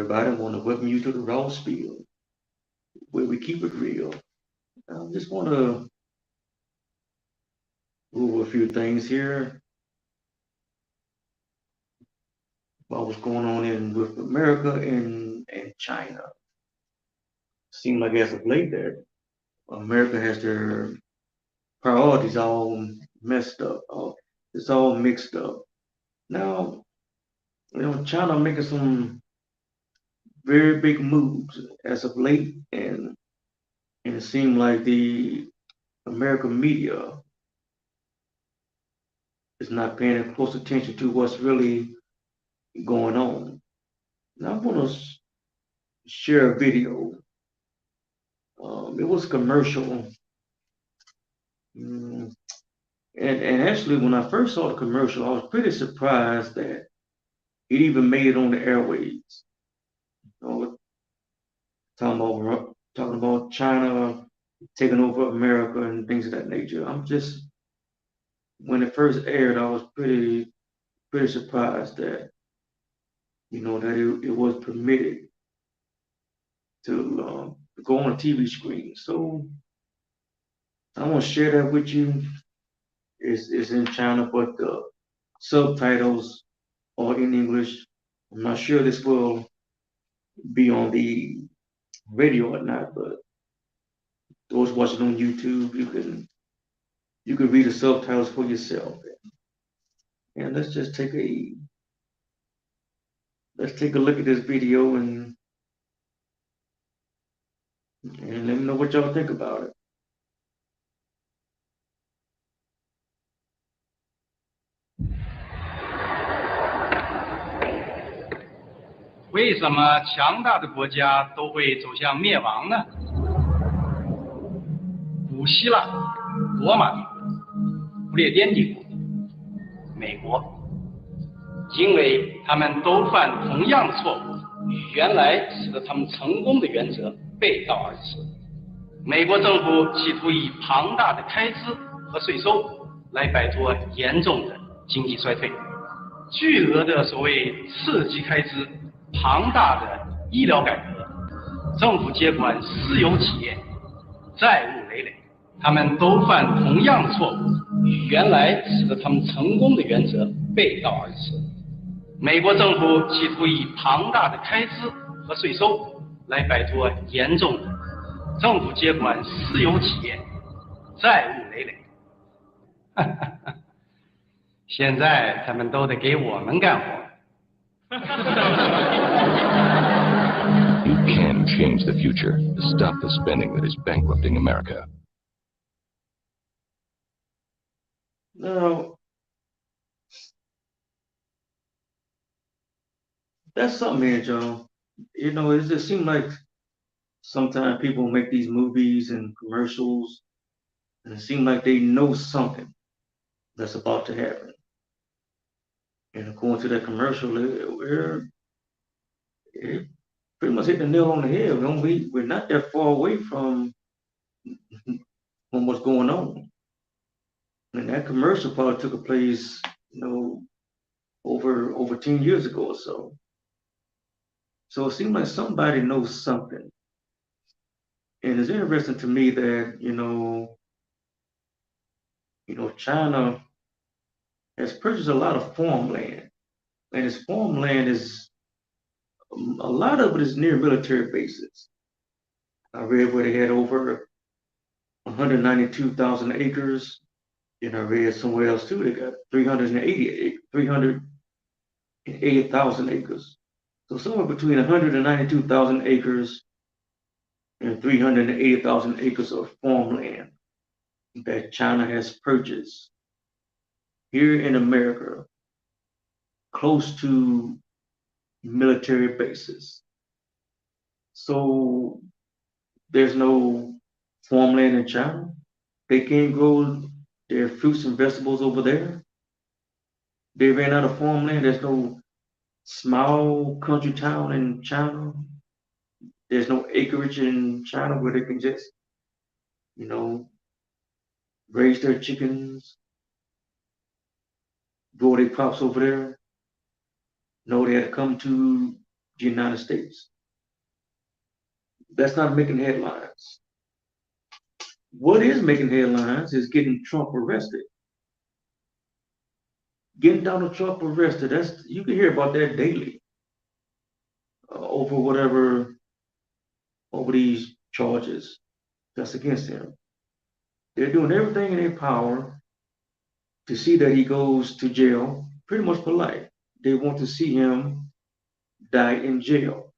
everybody. I want to welcome you to the Raw Spiel, where we keep it real. I just want to go over a few things here about what's going on in with America and China. Seems like as of late that America has their priorities all messed up. It's all mixed up. Now, China making some very big moves as of late, and it seemed like the American media is not paying close attention to what's really going on. Now I'm going to share a video. It was a commercial, mm, and actually when I first saw the commercial, I was pretty surprised that it even made it on the airwaves. You know, talking about China taking over America and things of that nature. When it first aired, I was pretty surprised that it was permitted to go on a TV screen. So I want to share that with you. It's in China, but the subtitles are in English. I'm not sure this will be on the radio or not, but those watching on YouTube, you can read the subtitles for yourself. And let's take a look at this video and let me know what y'all think about it. 为什么强大的国家都会走向灭亡呢？古希腊、罗马帝国、不列颠帝国、美国，因为他们都犯同样的错误，与原来使得他们成功的原则背道而驰。美国政府企图以庞大的开支和税收来摆脱严重的经济衰退，巨额的所谓刺激开支。 庞大的医疗改革，政府接管私有企业，债务累累，他们都犯同样的错误，与原来使得他们成功的原则背道而驰。美国政府企图以庞大的开支和税收来摆脱严重的政府接管私有企业，债务累累。现在他们都得给我们干活。 You can change the future to stop the spending that is bankrupting America. Now, that's something here, Joe. It just seems like sometimes people make these movies and commercials, and it seems like they know something that's about to happen. And according to that commercial, it pretty much hit the nail on the head. We're not that far away from what's going on. And that commercial probably took place, over 10 years ago or so. So it seems like somebody knows something. And it's interesting to me that, China has purchased a lot of farmland. And its farmland a lot of it is near military bases. I read where they had over 192,000 acres. And I read somewhere else too, they got 380,000 acres. So somewhere between 192,000 acres and 380,000 acres of farmland that China has purchased here in America, close to military bases. So there's no farmland in China. They can't grow their fruits and vegetables over there. They ran out of farmland. There's no small country town in China. There's no acreage in China where they can just, raise their chickens, grow their crops over there. No, they had to come to the United States. That's not making headlines. What is making headlines is getting Trump arrested. Getting Donald Trump arrested, you can hear about that daily over these charges that's against him. They're doing everything in their power to see that he goes to jail, pretty much polite. They want to see him die in jail.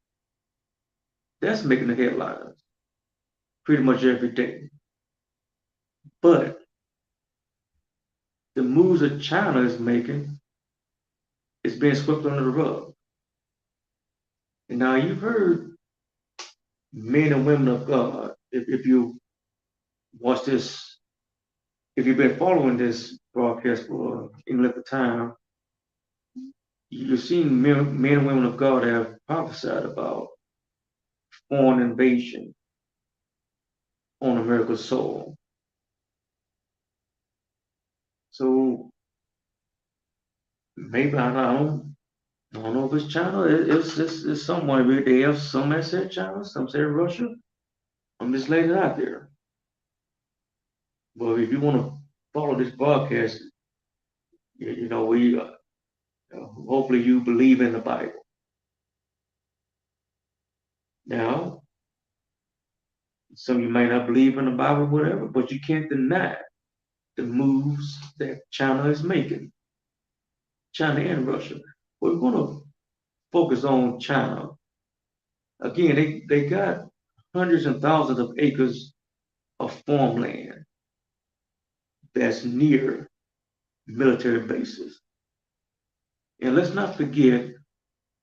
That's making the headlines pretty much every day. But the moves that China is making is being swept under the rug. And now you've heard men and women of God, if you watch this, if you've been following this broadcast for any length of time, you've seen men and women of God have prophesied about foreign invasion on America's soil. So maybe I don't know if it's China. It's somewhere. They have some that said China, some say Russia. I'm just laying it out there. But if you want to follow this broadcast, we hopefully you believe in the Bible. Now, some of you may not believe in the Bible, whatever, but you can't deny the moves that China is making. China and Russia. We're going to focus on China. Again, they got hundreds and thousands of acres of farmland that's near military bases. And let's not forget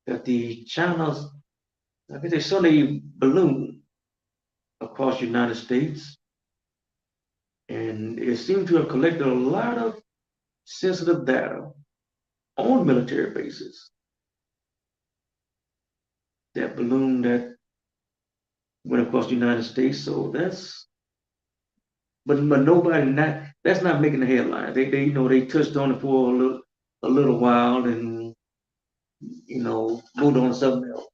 that the China's, I think they saw a balloon across the United States, and it seemed to have collected a lot of sensitive data on military bases. That balloon that went across the United States, so but nobody, that's not making the headlines. They touched on it for a little while and moved on to something else.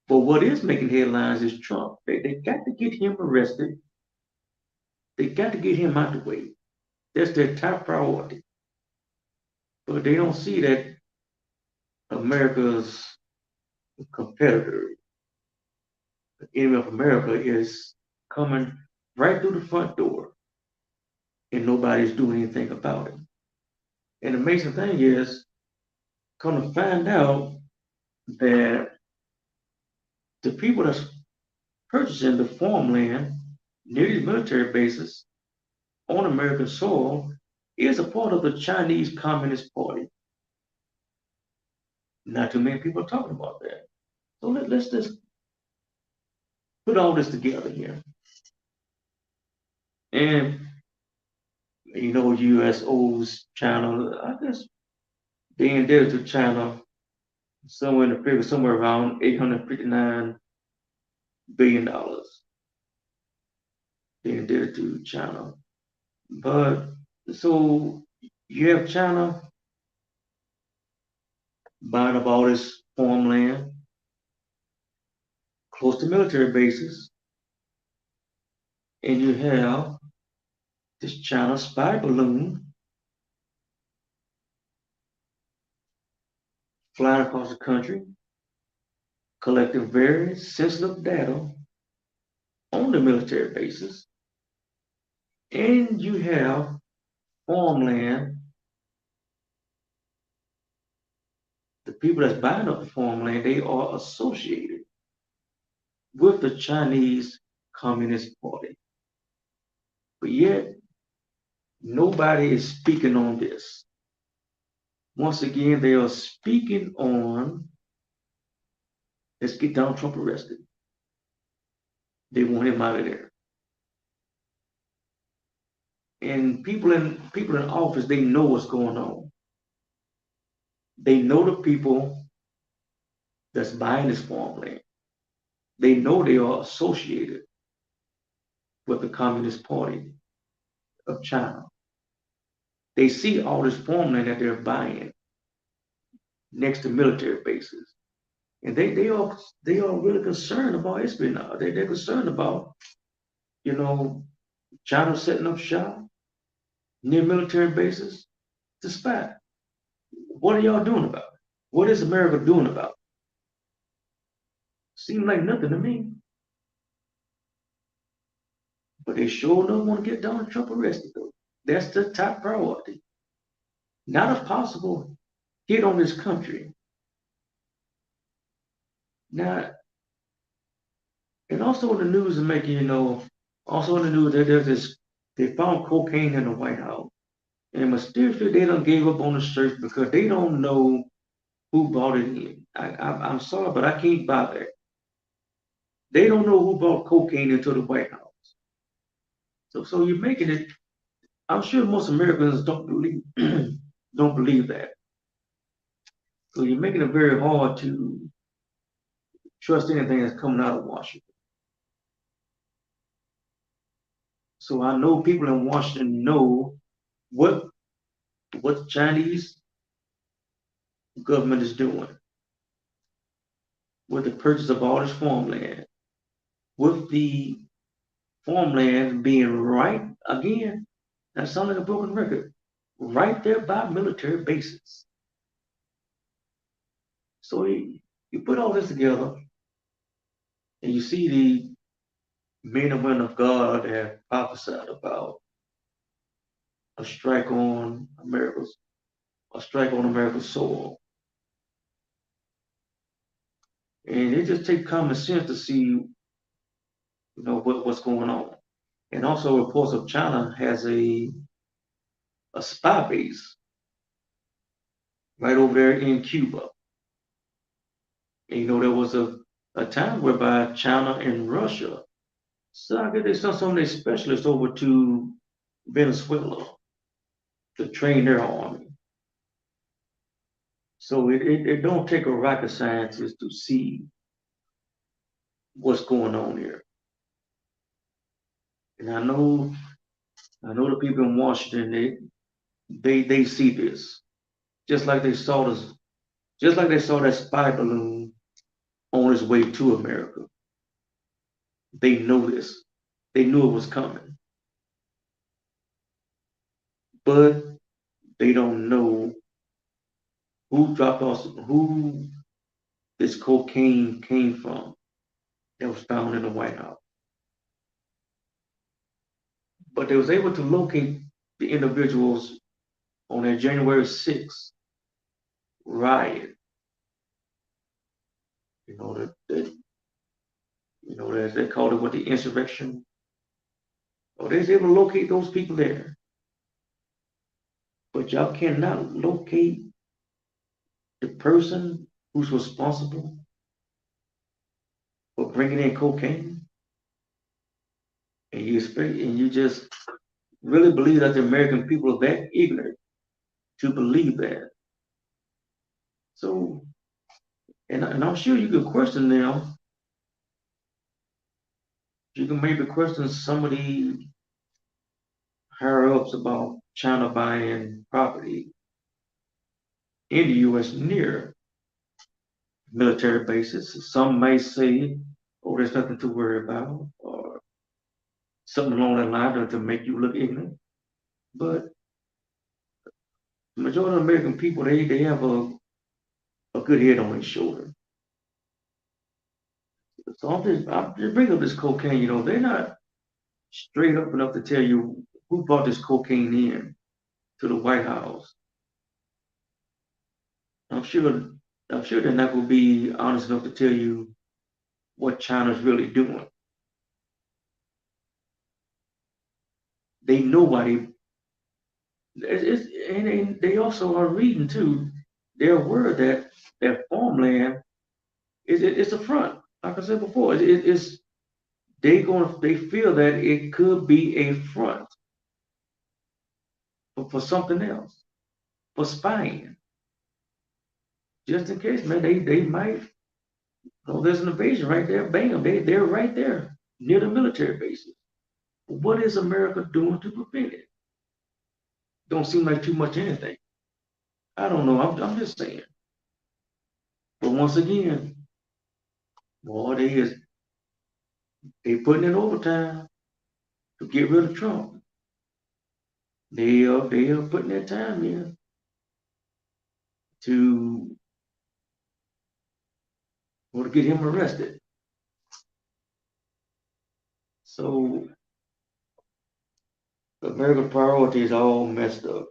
But what is making headlines is Trump. They got to get him arrested. They got to get him out the way. That's their top priority. But they don't see that America's competitor, the enemy of America, is coming right through the front door, and nobody's doing anything about it. And the amazing thing is, come to find out that the people that's purchasing the farmland near these military bases on American soil is a part of the Chinese Communist Party. Not too many people are talking about that. So let's just put all this together here. And US owes China, I guess they indebted to China somewhere in the figure, somewhere around $859 billion. They indebted to China. But so you have China buying up all this farmland close to military bases, and you have this China spy balloon flying across the country, collecting very sensitive data on the military bases, and you have farmland. The people that's buying up the farmland, they are associated with the Chinese Communist Party. But yet, nobody is speaking on this. Once again, they are speaking on, let's get Donald Trump arrested. They want him out of there. And people in office, they know what's going on. They know the people that's buying this farmland. They know they are associated with the Communist Party of China. They see all this farmland that they're buying next to military bases. And they are really concerned about espionage. They're concerned about, you know, China setting up shop near military bases to spy. What are y'all doing about it? What is America doing about it? Seems like nothing to me. But they sure enough want to get Donald Trump arrested, though. That's the top priority. Not if possible, hit on this country. Now, and also in the news is making, also in the news that there's this, they found cocaine in the White House. And mysteriously they done gave up on the search because they don't know who brought it in. I'm sorry, but I can't buy that. They don't know who brought cocaine into the White House. So you're making it. I'm sure most Americans don't believe don't believe that. So you're making it very hard to trust anything that's coming out of Washington. So I know people in Washington know what the Chinese government is doing with the purchase of all this farmland, with the farmland being right again. That sounds like a broken record. Right there by military bases. So you put all this together, and you see the men and women of God have prophesied about a strike on America's soil. And it just takes common sense to see, what's going on. And also reports of China has a spy base right over there in Cuba. And there was a time whereby China and Russia, so I guess they sent some of their specialists over to Venezuela to train their army. So it don't take a rocket scientist to see what's going on here. And I know the people in Washington, they see this. Just like they saw that spy balloon on its way to America. They know this. They knew it was coming. But they don't know who this cocaine came from that was found in the White House. But they was able to locate the individuals on that January 6th riot. They called it the insurrection. Oh, they was able to locate those people there. But y'all cannot locate the person who's responsible for bringing in cocaine. And you just really believe that the American people are that ignorant to believe that. So, and I'm sure you could question them. You can maybe question some of the higher ups about China buying property in the U.S. near military bases. Some may say, oh, there's nothing to worry about, or something along that line to make you look ignorant. But the majority of American people, they have a good head on their shoulder. So I'm just bring up this cocaine. They're not straight up enough to tell you who brought this cocaine in to the White House. I'm sure they're not going to be honest enough to tell you what China's really doing. They know why and they also are reading too. They're aware that their farmland it's a front. Like I said before, they feel that it could be a front for something else, for spying. Just in case, man, they might. There's an invasion right there. Bam, they're right there near the military bases. What is America doing to prevent it? Don't seem like too much anything. I don't know. I'm just saying. But once again, Boy, they putting in overtime to get rid of Trump. They are putting their time in to want to get him arrested. So American priorities all messed up.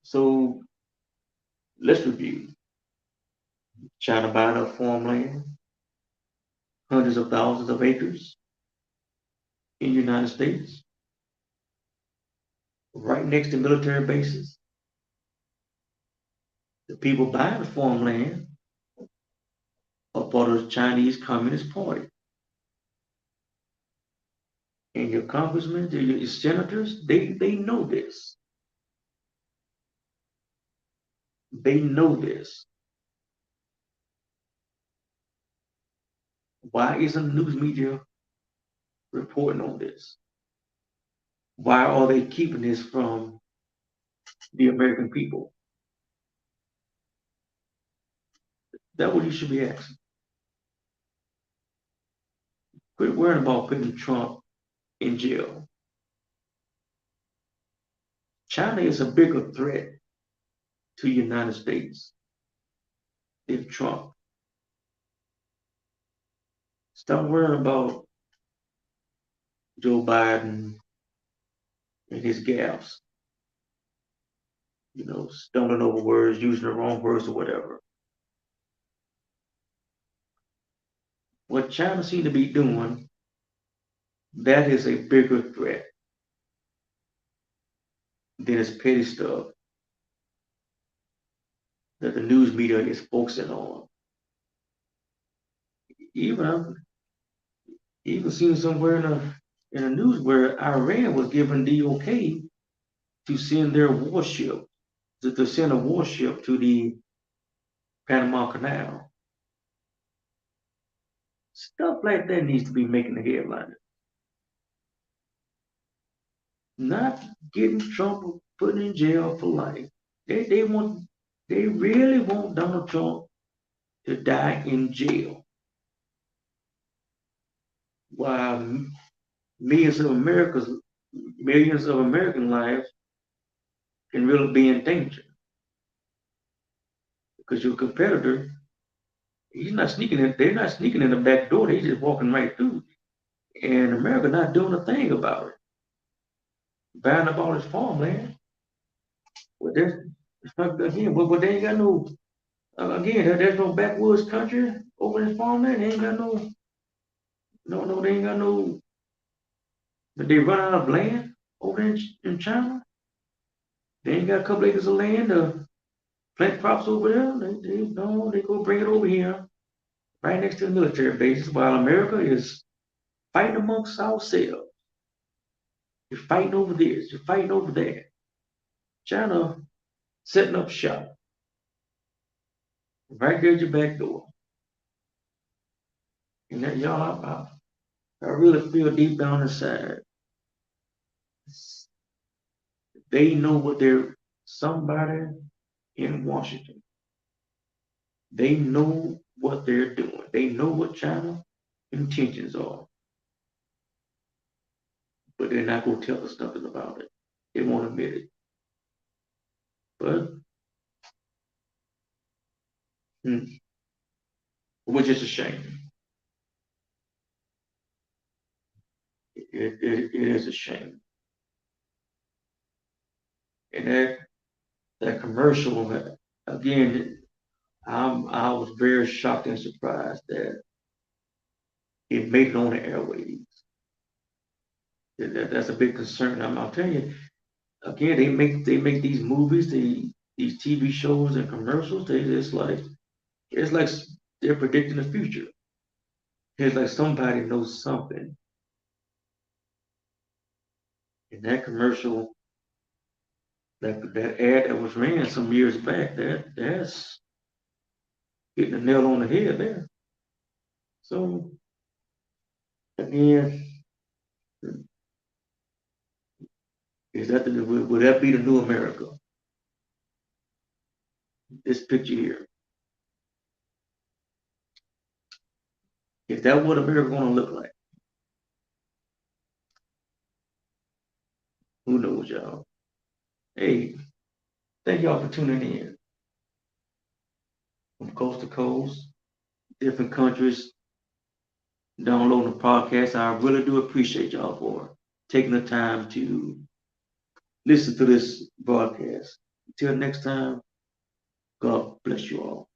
So let's review. China buying up farmland, hundreds of thousands of acres in the United States, right next to military bases. The people buying the farmland are part of the Chinese Communist Party. And your congressmen, your senators, they know this. They know this. Why isn't news media reporting on this? Why are they keeping this from the American people? That's what you should be asking. Quit worrying about putting Trump in jail. China is a bigger threat to the United States than Trump. Stop worrying about Joe Biden and his gaffes. Stumbling over words, using the wrong words or whatever. What China seems to be doing, that is a bigger threat than this petty stuff that the news media is focusing on. Even seen somewhere in the news where Iran was given the okay to send their warship, to send a warship to the Panama Canal. Stuff like that needs to be making the headlines. Not getting Trump put in jail for life. They really want Donald Trump to die in jail. While millions of American lives can really be in danger. Because your competitor, they're not sneaking in the back door, they're just walking right through. And America not doing a thing about it. Buying up all this farmland. Well, they ain't got no, there's no backwoods country over in farmland. They ain't got they ain't got no, but they run out of land over in China. They ain't got a couple acres of land to plant crops over there. They go bring it over here, right next to the military bases, while America is fighting amongst ourselves. You're fighting over this, you're fighting over that. China setting up shop right there at your back door. And that y'all, I really feel deep down inside, they know somebody in Washington, they know what they're doing. They know what China's intentions are. But they're not going to tell us nothing about it. They won't admit it. But, which is a shame. It is a shame. And that commercial, again, I was very shocked and surprised that it made it on the airwaves. That's a big concern. I'm telling you, again, they make these movies, these TV shows and commercials. It's like they're predicting the future. It's like somebody knows something. In that commercial, that ad that was ran some years back, that's hitting the nail on the head there. So again, would that be the new America? This picture here. Is that what America gonna look like? Who knows, y'all? Hey, thank y'all for tuning in from coast to coast, different countries, downloading the podcast. I really do appreciate y'all for taking the time to listen to this broadcast. Until next time, God bless you all.